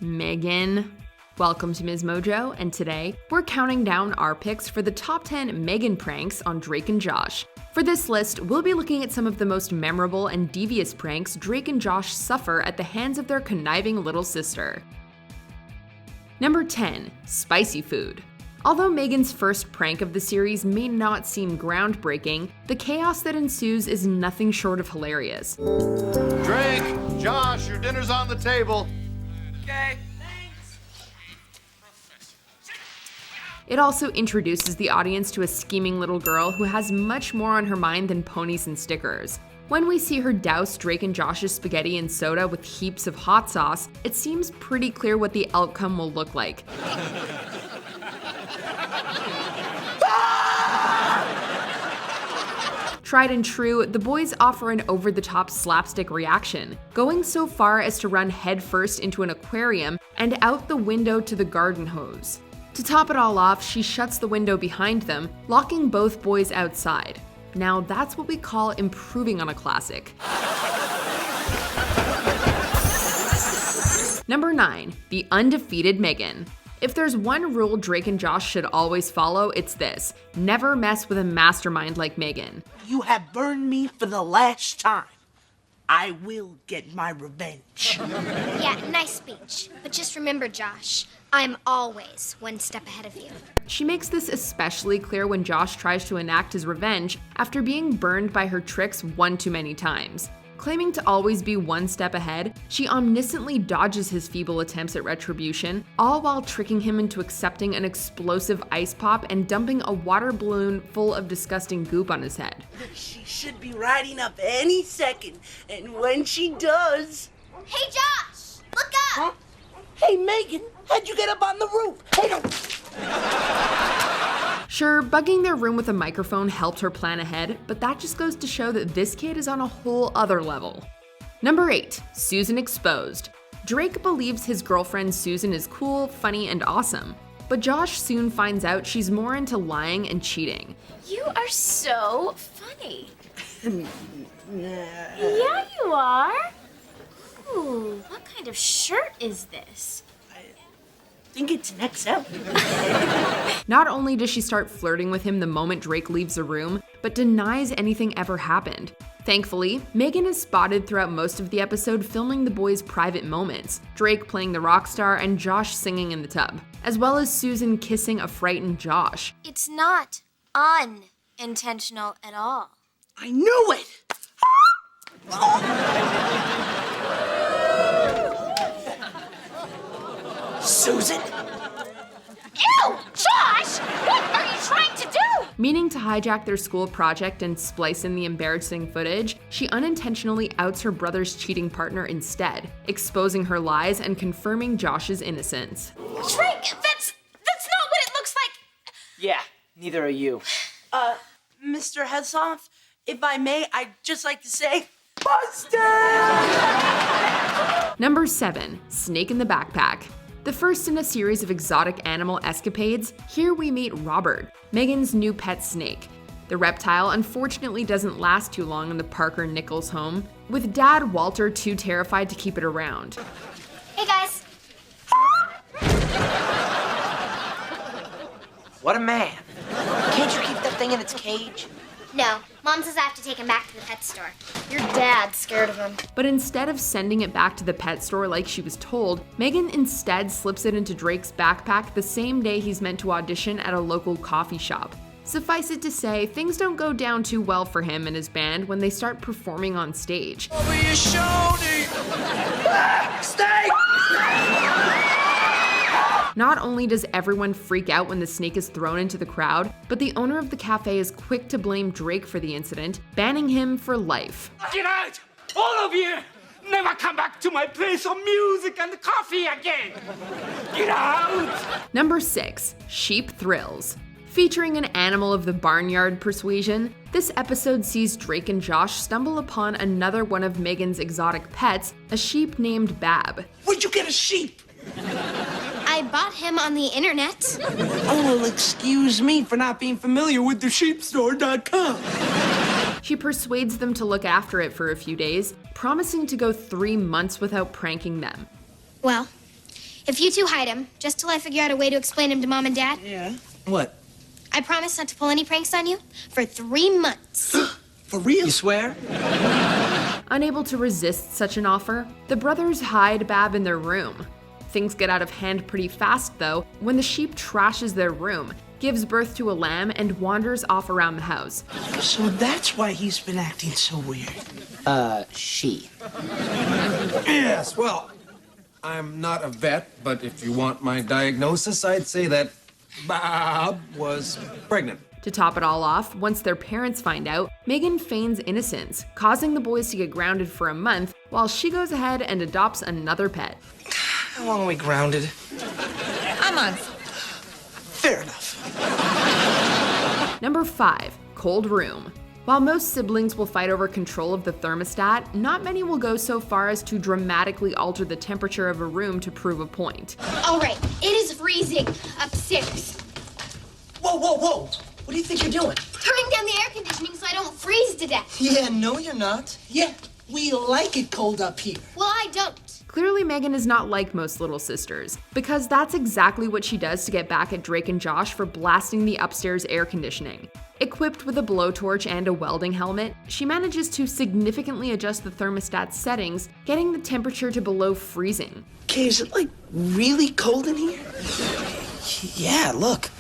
Megan. Welcome to MsMojo, and today we're counting down our picks for the top 10 Megan pranks on Drake and Josh. For this list, we'll be looking at some of the most memorable and devious pranks Drake and Josh suffer at the hands of their conniving little sister. Number 10. Spicy food. Although Megan's first prank of the series may not seem groundbreaking, the chaos that ensues is nothing short of hilarious. Drake, Josh, your dinner's on the table. Okay. It also introduces the audience to a scheming little girl who has much more on her mind than ponies and stickers. When we see her douse Drake and Josh's spaghetti and soda with heaps of hot sauce, it seems pretty clear what the outcome will look like. Tried and true, the boys offer an over-the-top slapstick reaction, going so far as to run headfirst into an aquarium and out the window to the garden hose. To top it all off, she shuts the window behind them, locking both boys outside. Now that's what we call improving on a classic. Number 9. The undefeated Megan. If there's one rule Drake and Josh should always follow, it's this: never mess with a mastermind like Megan. You have burned me for the last time. I will get my revenge. Yeah, nice speech. But just remember, Josh, I'm always one step ahead of you. She makes this especially clear when Josh tries to enact his revenge after being burned by her tricks one too many times. Claiming to always be one step ahead, she omnisciently dodges his feeble attempts at retribution, all while tricking him into accepting an explosive ice pop and dumping a water balloon full of disgusting goop on his head. She should be riding up any second, and when she does... Hey, Josh! Look up! Huh? Hey, Megan, how'd you get up on the roof? Hey, no. Sure, bugging their room with a microphone helped her plan ahead, but that just goes to show that this kid is on a whole other level. Number 8. Susan exposed. Drake believes his girlfriend Susan is cool, funny, and awesome, but Josh soon finds out she's more into lying and cheating. You are so funny. Yeah, you are. Ooh, what kind of shirt is this? I think it's an XL. Not only does she start flirting with him the moment Drake leaves the room, but denies anything ever happened. Thankfully, Megan is spotted throughout most of the episode filming the boys' private moments, Drake playing the rock star and Josh singing in the tub, as well as Susan kissing a frightened Josh. It's not unintentional at all. I knew it! Susan? Ew! Josh! What are you trying to do? Meaning to hijack their school project and splice in the embarrassing footage, she unintentionally outs her brother's cheating partner instead, exposing her lies and confirming Josh's innocence. Drake, that's not what it looks like! Yeah, neither are you. Mr. Hessoff, if I may, I'd just like to say, busted! Number 7. Snake in the backpack. The first in a series of exotic animal escapades, here we meet Robert, Megan's new pet snake. The reptile unfortunately doesn't last too long in the Parker Nichols home, with Dad Walter too terrified to keep it around. Hey, guys. What a man. Can't you keep that thing in its cage? No, Mom says I have to take him back to the pet store. Your dad's scared of him. But instead of sending it back to the pet store like she was told, Megan instead slips it into Drake's backpack the same day he's meant to audition at a local coffee shop. Suffice it to say, things don't go down too well for him and his band when they start performing on stage. Over your shoulder! Stay! Not only does everyone freak out when the snake is thrown into the crowd, but the owner of the cafe is quick to blame Drake for the incident, banning him for life. Get out! All of you! Never come back to my place of music and coffee again! Get out! Number 6. Sheep Thrills. Featuring an animal of the barnyard persuasion, this episode sees Drake and Josh stumble upon another one of Megan's exotic pets, a sheep named Bab. Where'd you get a sheep? I bought him on the internet. Oh, well, excuse me for not being familiar with thesheepstore.com. She persuades them to look after it for a few days, promising to go 3 months without pranking them. Well, If you two hide him, just till I figure out a way to explain him to Mom and Dad, Yeah. What? I promise not to pull any pranks on you for 3 months. For real? You swear? Unable to resist such an offer, the brothers hide Bab in their room. Things get out of hand pretty fast, though, when the sheep trashes their room, gives birth to a lamb, and wanders off around the house. So that's why he's been acting so weird. She. Yes, well, I'm not a vet, but if you want my diagnosis, I'd say that Bob was pregnant. To top it all off, once their parents find out, Megan feigns innocence, causing the boys to get grounded for a month, while she goes ahead and adopts another pet. How long are we grounded? A month. Fair enough. Number 5, cold room. While most siblings will fight over control of the thermostat, not many will go so far as to dramatically alter the temperature of a room to prove a point. All right, it is freezing upstairs. Whoa, whoa, whoa. What do you think you're doing? Turning down the air conditioning so I don't freeze to death. Yeah, no, you're not. Yeah, we like it cold up here. Well, I don't. Clearly, Megan is not like most little sisters, because that's exactly what she does to get back at Drake and Josh for blasting the upstairs air conditioning. Equipped with a blowtorch and a welding helmet, she manages to significantly adjust the thermostat settings, getting the temperature to below freezing. Okay, is it like really cold in here? Yeah, look.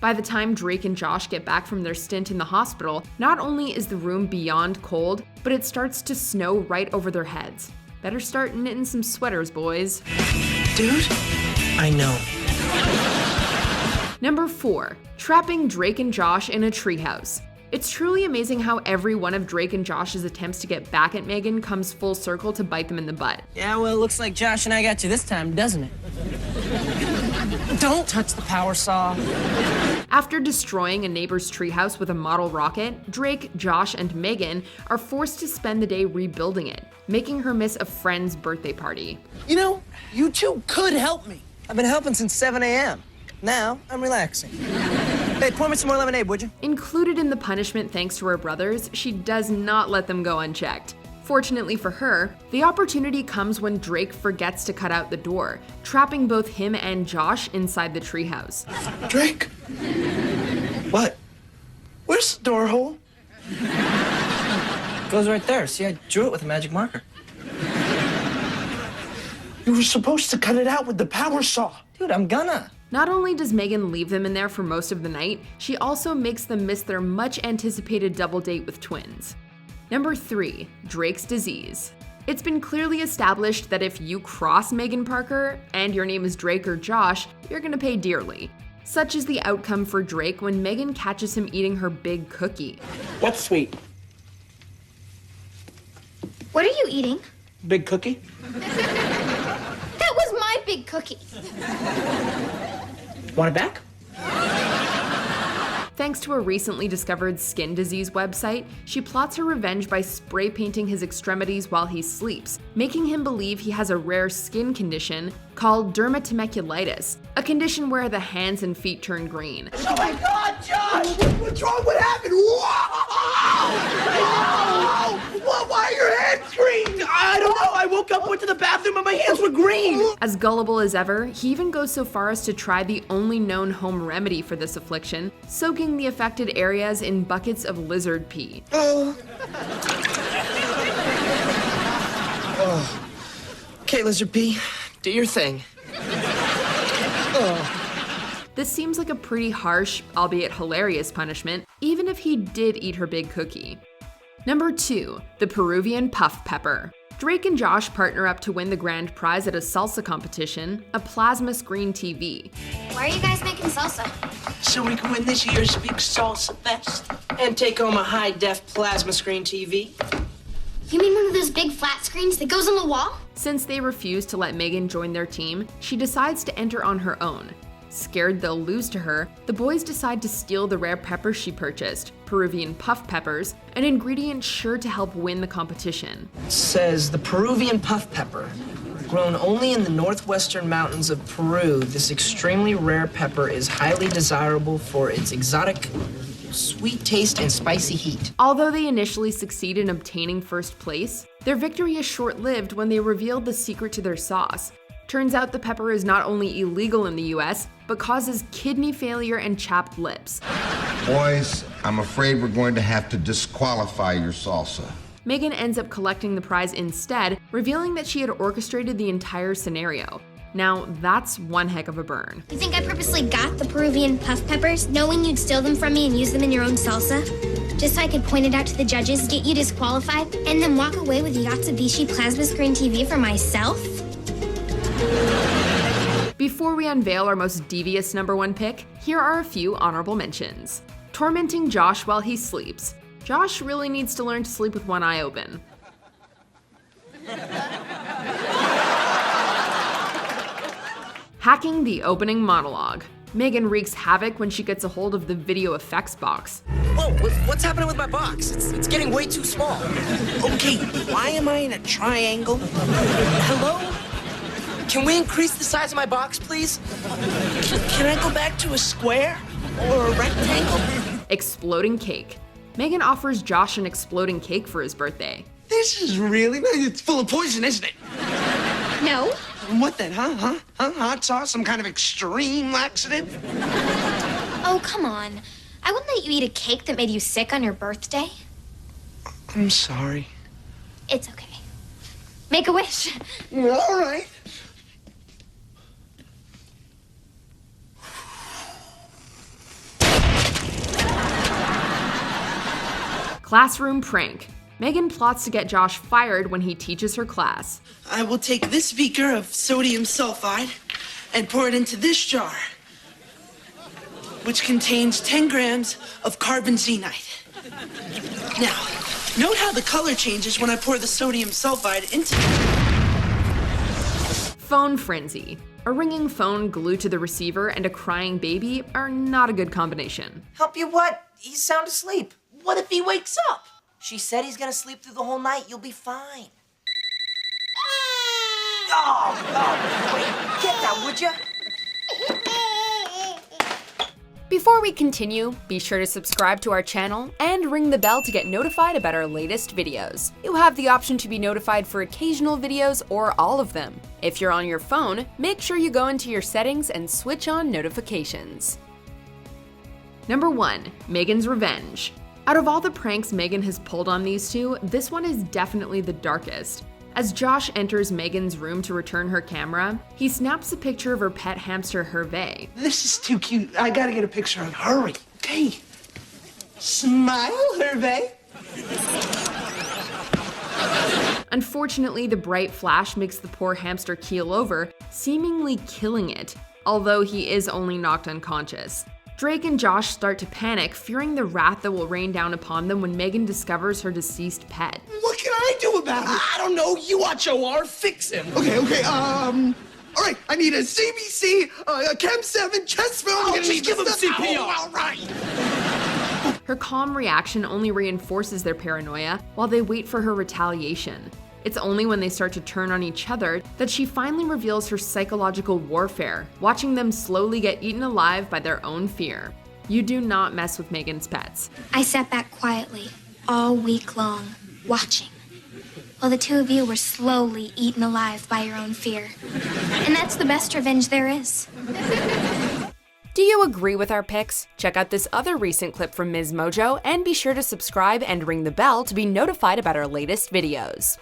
By the time Drake and Josh get back from their stint in the hospital, not only is the room beyond cold, but it starts to snow right over their heads. Better start knitting some sweaters, boys. Dude, I know. Number 4, trapping Drake and Josh in a treehouse. It's truly amazing how every one of Drake and Josh's attempts to get back at Megan comes full circle to bite them in the butt. Yeah, well, it looks like Josh and I got you this time, doesn't it? Don't touch the power saw. After destroying a neighbor's treehouse with a model rocket, Drake, Josh, and Megan are forced to spend the day rebuilding it, making her miss a friend's birthday party. You know, you two could help me. I've been helping since 7 a.m. Now, I'm relaxing. Hey, pour me some more lemonade, would you? Included in the punishment thanks to her brothers, she does not let them go unchecked. Fortunately for her, the opportunity comes when Drake forgets to cut out the door, trapping both him and Josh inside the treehouse. Drake? What? Where's the door hole? Goes right there. See, I drew it with a magic marker. You were supposed to cut it out with the power saw. Dude, I'm gonna. Not only does Megan leave them in there for most of the night, she also makes them miss their much anticipated double date with twins. Number 3, Drake's disease. It's been clearly established that if you cross Megan Parker, and your name is Drake or Josh, you're gonna pay dearly. Such is the outcome for Drake when Megan catches him eating her big cookie. What's sweet? What are you eating? Big cookie? That was my big cookie. Want it back? Thanks to a recently discovered skin disease website, she plots her revenge by spray painting his extremities while he sleeps, making him believe he has a rare skin condition called dermatomaculitis, a condition where the hands and feet turn green. Oh my God, Josh! What's wrong? What happened? Whoa! Why are your hands green? I don't know. I woke up, went to the bathroom, and my hands were green. As gullible as ever, he even goes so far as to try the only known home remedy for this affliction, soaking the affected areas in buckets of lizard pee. Okay, Lizard P, do your thing. This seems like a pretty harsh, albeit hilarious punishment, even if he did eat her big cookie. Number 2, the Peruvian puff pepper. Drake and Josh partner up to win the grand prize at a salsa competition, a plasma screen TV. Why are you guys making salsa? So we can win this year's big salsa fest and take home a high-def plasma screen TV. You mean one of those big flat screens that goes on the wall? Since they refuse to let Megan join their team, she decides to enter on her own. Scared they'll lose to her, the boys decide to steal the rare peppers she purchased, Peruvian puff peppers, an ingredient sure to help win the competition. It says the Peruvian puff pepper, grown only in the northwestern mountains of Peru. This extremely rare pepper is highly desirable for its exotic, sweet taste and spicy heat. Although they initially succeed in obtaining first place, Their victory is short-lived when they revealed the secret to their sauce. Turns out the pepper is not only illegal in the US, but causes kidney failure and chapped lips. Boys, I'm afraid we're going to have to disqualify your salsa. Megan ends up collecting the prize instead, revealing that she had orchestrated the entire scenario. Now, that's one heck of a burn. You think I purposely got the Peruvian puff peppers, knowing you'd steal them from me and use them in your own salsa? Just so I could point it out to the judges, get you disqualified, and then walk away with Yatsubishi plasma screen TV for myself? Before we unveil our most devious #1 pick, here are a few honorable mentions. Tormenting Josh while he sleeps. Josh really needs to learn to sleep with one eye open. Hacking the opening monologue. Megan wreaks havoc when she gets a hold of the video effects box. Whoa, what's happening with my box? It's getting way too small. Okay, why am I in a triangle? Hello? Can we increase the size of my box, please? Can I go back to a square or a rectangle? Exploding cake. Megan offers Josh an exploding cake for his birthday. This is really nice. It's full of poison, isn't it? No. What then, huh? Hot sauce? Some kind of extreme laxative? Oh, come on. I wouldn't let you eat a cake that made you sick on your birthday. I'm sorry. It's okay. Make a wish. All right. Classroom prank. Megan plots to get Josh fired when he teaches her class. I will take this beaker of sodium sulfide and pour it into this jar, which contains 10 grams of carbonzenite. Now, note how the color changes when I pour the sodium sulfide into it. Phone frenzy. A ringing phone glued to the receiver and a crying baby are not a good combination. Help you what? He's sound asleep. What if he wakes up? She said he's gonna sleep through the whole night. You'll be fine. Oh, wait. Get that, would you? Before we continue, be sure to subscribe to our channel and ring the bell to get notified about our latest videos. You have the option to be notified for occasional videos or all of them. If you're on your phone, make sure you go into your settings and switch on notifications. #1. Megan's Revenge. Out of all the pranks Megan has pulled on these two, this one is definitely the darkest. As Josh enters Megan's room to return her camera, he snaps a picture of her pet hamster Hervé. This is too cute. I gotta get a picture of Hurry. Okay. Smile, Hervé. Unfortunately, the bright flash makes the poor hamster keel over, seemingly killing it, although he is only knocked unconscious. Drake and Josh start to panic, fearing the wrath that will rain down upon them when Megan discovers her deceased pet. What can I do about it? I don't know. You watch OR, fix him. Okay, all right, I need a CBC, a Chem 7, chest film. Oh, just give him CPR. All right. Her calm reaction only reinforces their paranoia while they wait for her retaliation. It's only when they start to turn on each other that she finally reveals her psychological warfare, watching them slowly get eaten alive by their own fear. You do not mess with Megan's pets. I sat back quietly all week long, watching, while the two of you were slowly eaten alive by your own fear. And that's the best revenge there is. Do you agree with our picks? Check out this other recent clip from MsMojo and be sure to subscribe and ring the bell to be notified about our latest videos.